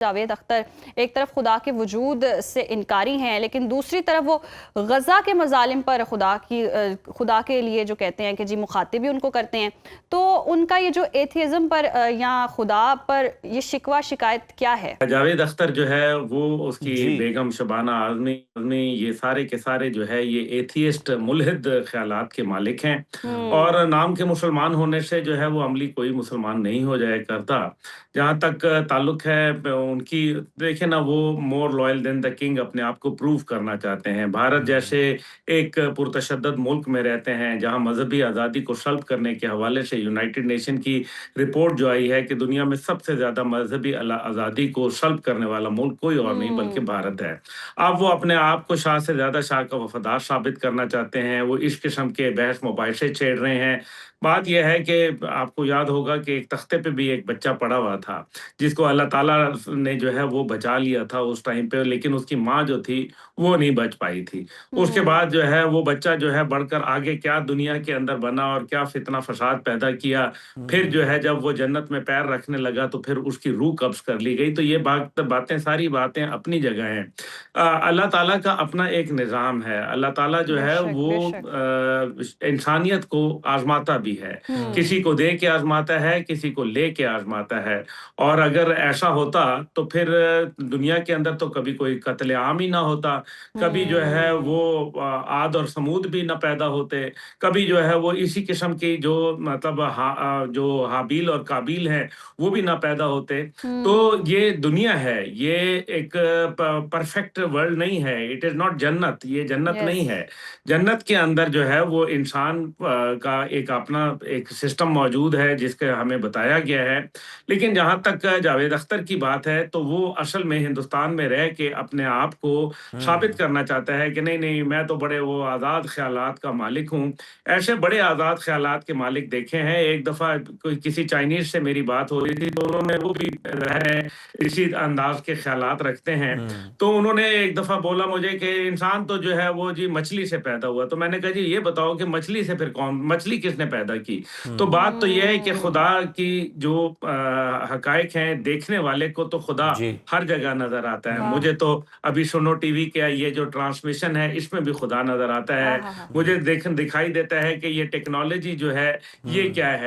जावेद अख्तर एक तरफ खुदा के वजूद से इनकारी हैं, लेकिन दूसरी तरफ वो गज़ा के मज़ालिम पर खुदा के लिए जो कहते हैं कि जी मुखातिब भी उनको करते हैं। तो उनका ये जो एथियज़म पर या खुदा पर ये शिकवा शिकायत क्या है? जावेद अख्तर जो है वो उसकी जी। बेगम शबाना आज़मी आज़मी ये सारे के सारे जो है ये एथियस्ट मुल्हिद ख़यालात के मालिक हैं हुँ। और नाम के मुसलमान होने से जो है वो अमली कोई मुसलमान नहीं हो जाया करता। जहाँ तक ताल्लुक है उनकी देखिए ना वो more loyal than the king अपने आप को प्रूव करना चाहते हैं। भारत हुँ, जैसे एक पुरतशद्दद मुल्क में रहते हैं जहाँ मज़हबी आज़ादी को सल्ब करने के हवाले से यूनाइटेड नेशन की रिपोर्ट जो आई है कि दुनिया में सबसे ज़्यादा मज़हबी आज़ादी को सल्ब करने वाला मुल्क कोई और नहीं बल्कि हुँ। भारत है। अब वो अपने आप को शाह से ज़्यादा शाह का वफ़ादार साबित करना चाहते हैं, वो इस किस्म के बहस-मुबाहिसे छेड़ रहे हैं। बात ये है कि आपको याद होगा कि एक तख्ते पे भी एक बच्चा पड़ा हुआ था, जिसको अल्लाह ताला ने जो है वो बचा लिया था उस टाइम पे, लेकिन उसकी माँ जो थी, वो नहीं बच पाई थी। उसके हुँ। बाद जो है वो बच्चा जो है बढ़कर आगे क्या दुनिया के अंदर बना और क्या फ़ितना फ़साद पैदा किया। फिर जो है हुँ। जब वो जन्नत में पैर रखने लगा तो फिर उसकी रूह कब्ज़ कर ली गई। तो ये बातें सारी बातें अपनी जगह हैं। अल्लाह ताला का अपना एक निज़ाम है। अल्लाह ताला जो है बेशक, वो बेशक। इंसानियत को आज़माता भी है। हुँ। किसी को दे के आज़माता है, किसी को ले के आज़माता है। और अगर ऐसा होता तो फिर दुनिया के अंदर तो कभी कोई कत्ले-आम ही ना होता। कभी जो है वो हुँ। आद और समूद भी ना पैदा होते। कभी जो है वो इसी किस्म की जो मतलब जो हाबील और काबील हैं, वो भी ना पैदा होते। तो हुँ। ये दुनिया है, ये एक परफेक्ट वर्ल्ड नहीं है, इट इज़ नॉट जन्नत, ये जन्नत यस। नहीं है। जन्नत के अंदर जो है वो इंसान का एक अपना एक सिस्टम मौजूद है जिसके हमें बताया गया है। लेकिन जहाँ तक जावेद अख्तर की बात है, तो वो असल में हिंदुस्तान में रह के अपने आप को साबित हुँ। करना चाहता है कि नहीं, नहीं मैं तो बड़े वो आज़ाद ख़यालात का मालिक हूँ। ऐसे बड़े आज़ाद ख़यालात के मालिक देखे हैं। एक दफ़ा कोई किसी चाइनीज़ से मेरी बात हो रही थी, तो उन्होंने वो भी इसी अंदाज़ के ख़यालात रखते हैं। हुँ। तो उन्होंने एक दफ़ा बोला मुझे कि इंसान तो जो है वो जी मछली से पैदा हुआ। तो मैंने कहा जी ये बताओ कि मछली से फिर कौन मछली किसने पैदा की? तो हुँ। बात तो ये है कि हुँ। खुदा की जो हक़ाइक़ हैं, देखने वाले को तो खुदा जी। हर जगह नज़र आता है। वाह! मुझे तो अभी सुनो टीवी का ये जो ट्रांसमिशन है, इसमें भी खुदा नज़र आता है। आहा हा! मुझे हुँ। दिखाई देता है कि ये टेक्नोलॉज़ी जो है, ये हुँ। क्या है?